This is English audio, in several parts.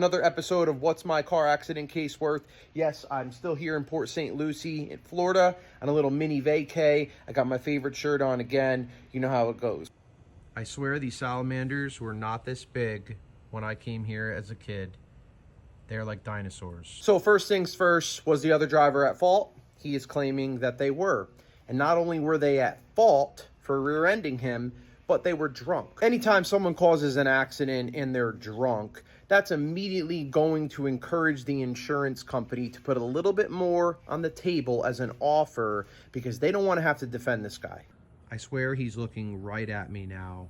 Another episode of What's My Car Accident Case Worth. Yes, I'm still here in Port St. Lucie in Florida on a little mini vacay. I got my favorite shirt on again. You know how it goes. I swear these salamanders were not this big when I came here as a kid. They're like dinosaurs. So first things first, was the other driver at fault? He is claiming that they were. And not only were they at fault for rear-ending him, but they were drunk. Anytime someone causes an accident and they're drunk, that's immediately going to encourage the insurance company to put a little bit more on the table as an offer because they don't want to have to defend this guy. I swear he's looking right at me now.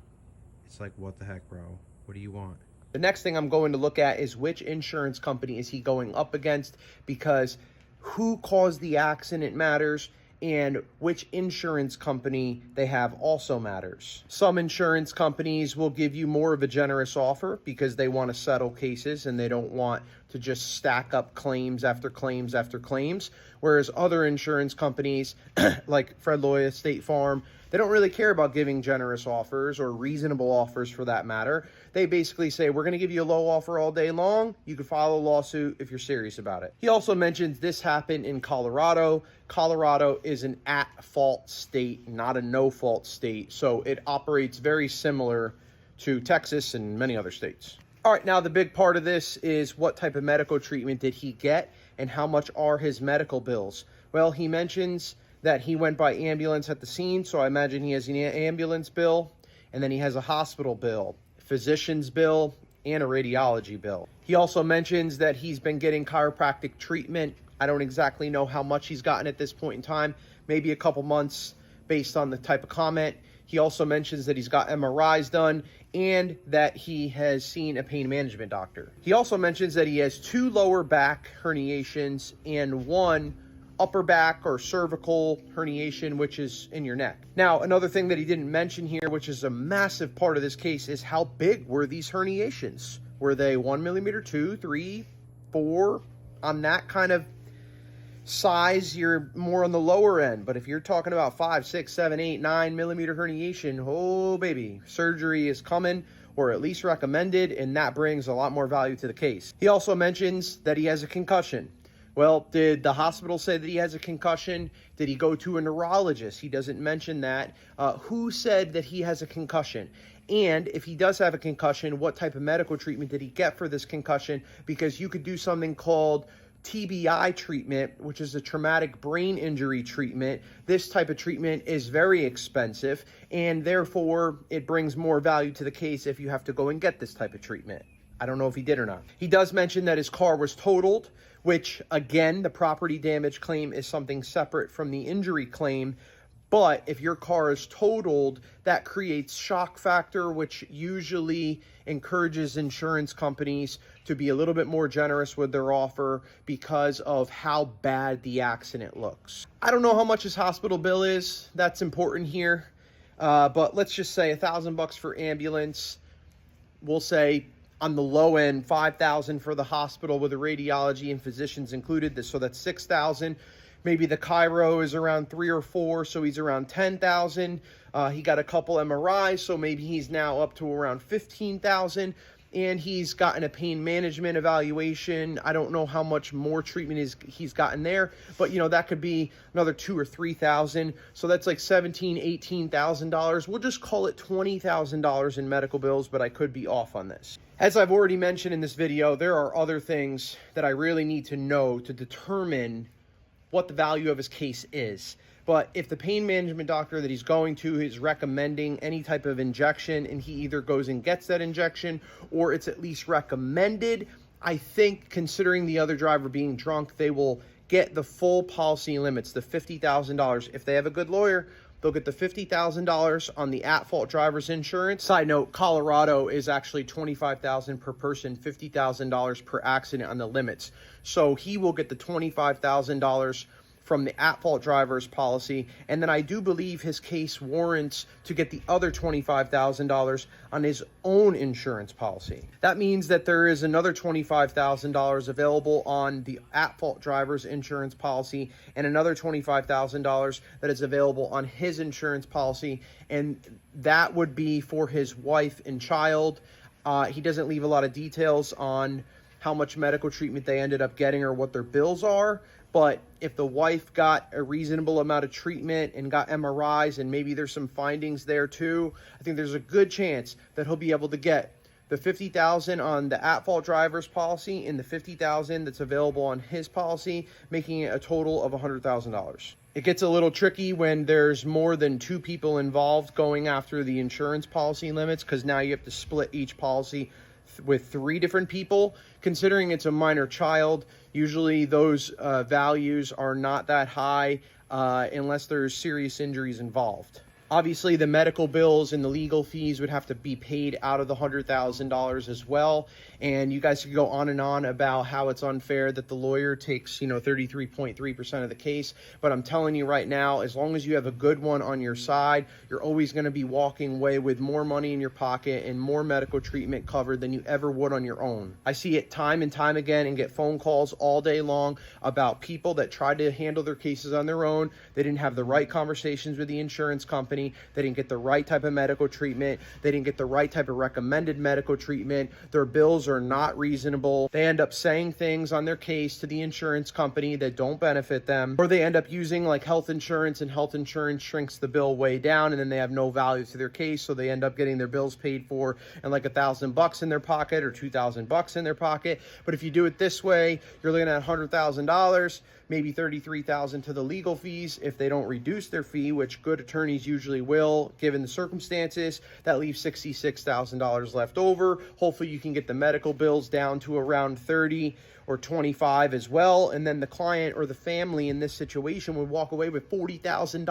It's like, what the heck, bro? What do you want? The next thing I'm going to look at is which insurance company is he going up against, because who caused the accident matters, and which insurance company they have also matters. Some insurance companies will give you more of a generous offer because they want to settle cases and they don't want to just stack up claims after claims after claims. Whereas other insurance companies like Fred Lloyd, State Farm, they don't really care about giving generous offers or reasonable offers for that matter. They basically say, we're going to give you a low offer all day long. You can file a lawsuit if you're serious about it. He also mentions this happened in Colorado. Colorado is an at-fault state, not a no-fault state. So it operates very similar to Texas and many other states. All right, now the big part of this is what type of medical treatment did he get and how much are his medical bills? Well, he mentions that he went by ambulance at the scene, so I imagine he has an ambulance bill, and then he has a hospital bill, physician's bill, and a radiology bill. He also mentions that he's been getting chiropractic treatment. I don't exactly know how much he's gotten at this point in time, maybe a couple months based on the type of comment. He also mentions that he's got MRIs done and that he has seen a pain management doctor. He also mentions that he has 2 lower back herniations and 1 upper back or cervical herniation, which is in your neck. Now, another thing that he didn't mention here, which is a massive part of this case, is how big were these herniations? Were they 1 millimeter, 2, 3, 4? On that kind of size, you're more on the lower end. But if you're talking about 5, 6, 7, 8, 9 millimeter herniation, oh baby, surgery is coming, or at least recommended, and that brings a lot more value to the case. He also mentions that he has a concussion. Well, did the hospital say that he has a concussion? Did he go to a neurologist? He doesn't mention that. Who said that he has a concussion? And if he does have a concussion, what type of medical treatment did he get for this concussion? Because you could do something called TBI treatment, which is a traumatic brain injury treatment. This type of treatment is very expensive, and therefore it brings more value to the case if you have to go and get this type of treatment. I don't know if he did or not. He does mention that his car was totaled, which, again, the property damage claim is something separate from the injury claim. But if your car is totaled, that creates shock factor, which usually encourages insurance companies to be a little bit more generous with their offer because of how bad the accident looks. I don't know how much his hospital bill is. That's important here. But let's just say $1,000 for ambulance. We'll say on the low end, $5,000 for the hospital with the radiology and physicians included. So that's $6,000. Maybe the chiro is around 3 or 4, so he's around $10,000. He got a couple MRIs, so maybe he's now up to around $15,000. And he's gotten a pain management evaluation. I don't know how much more treatment he's gotten there, but that could be another $2,000 or $3,000. So that's like $17,000, $18,000. We'll just call it $20,000 in medical bills, but I could be off on this. As I've already mentioned in this video, there are other things that I really need to know to determine what the value of his case is. But if the pain management doctor that he's going to is recommending any type of injection and he either goes and gets that injection or it's at least recommended, I think considering the other driver being drunk, they will get the full policy limits, the $50,000. If they have a good lawyer, they'll get the $50,000 on the at-fault driver's insurance. Side note, Colorado is actually $25,000 per person, $50,000 per accident on the limits. So he will get the $25,000 from the at-fault driver's policy, and then I do believe his case warrants to get the other $25,000 on his own insurance policy. That means that there is another $25,000 available on the at-fault driver's insurance policy and another $25,000 that is available on his insurance policy, and that would be for his wife and child. He doesn't leave a lot of details on how much medical treatment they ended up getting or what their bills are. But if the wife got a reasonable amount of treatment and got MRIs, and maybe there's some findings there too, I think there's a good chance that he'll be able to get the $50,000 on the at-fault driver's policy and the $50,000 that's available on his policy, making it a total of $100,000. It gets a little tricky when there's more than 2 people involved going after the insurance policy limits, because now you have to split each policy with 3 different people. Considering it's a minor child, usually those values are not that high unless there's serious injuries involved. Obviously, the medical bills and the legal fees would have to be paid out of the $100,000 as well. And you guys could go on and on about how it's unfair that the lawyer takes, 33.3% of the case. But I'm telling you right now, as long as you have a good one on your side, you're always going to be walking away with more money in your pocket and more medical treatment covered than you ever would on your own. I see it time and time again and get phone calls all day long about people that tried to handle their cases on their own. They didn't have the right conversations with the insurance company. They didn't get the right type of medical treatment. They didn't get the right type of recommended medical treatment. Their bills are not reasonable. They end up saying things on their case to the insurance company that don't benefit them, or they end up using like health insurance, and health insurance shrinks the bill way down, and then they have no value to their case, so they end up getting their bills paid for and like $1,000 in their pocket or $2,000 in their pocket. But if you do it this way, you're looking at $100,000, maybe $33,000 to the legal fees if they don't reduce their fee, which good attorneys usually will, given the circumstances. That leaves $66,000 left over. Hopefully you can get the medical bills down to around 30 or 25 as well, and then the client or the family in this situation would walk away with $40,000.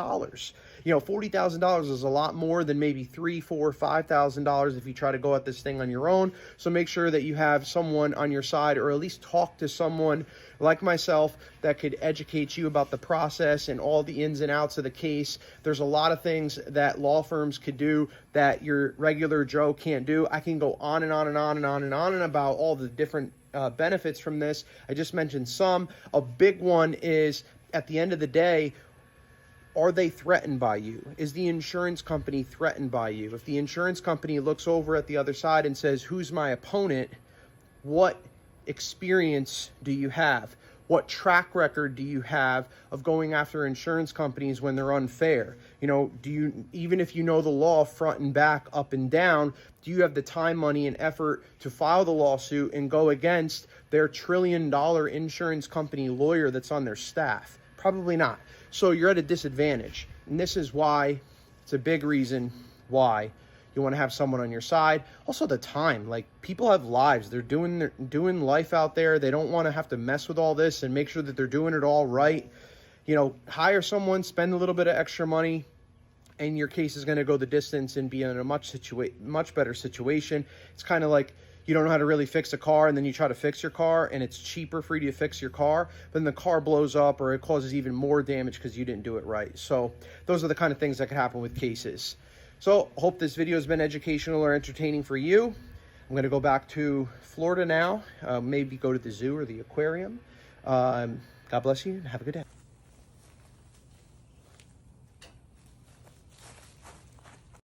$40,000 is a lot more than maybe $3,000, $4,000, $5,000 if you try to go at this thing on your own. So make sure that you have someone on your side, or at least talk to someone like myself that could educate you about the process and all the ins and outs of the case. There's a lot of things that law firms could do that your regular Joe can't do. I can go on and on and on and on and on and about all the different benefits from this. I just mentioned some. A big one is, at the end of the day, are they threatened by you? Is the insurance company threatened by you? If the insurance company looks over at the other side and says, who's my opponent? What experience do you have? What track record do you have of going after insurance companies when they're unfair? Do you, even if you know the law front and back, up and down, do you have the time, money, and effort to file the lawsuit and go against their $1 trillion insurance company lawyer that's on their staff? Probably not. So you're at a disadvantage. And this is why, it's a big reason why you want to have someone on your side. Also the time, like, people have lives. They're doing life out there. They don't want to have to mess with all this, and make sure that they're doing it all right. Hire someone, spend a little bit of extra money, and your case is going to go the distance and be in a much better situation. It's kind of like, you don't know how to really fix a car, and then you try to fix your car, and it's cheaper for you to fix your car, but then the car blows up or it causes even more damage because you didn't do it right. So those are the kind of things that could happen with cases. So hope this video has been educational or entertaining for you. I'm going to go back to Florida now, maybe go to the zoo or the aquarium. God bless you and have a good day.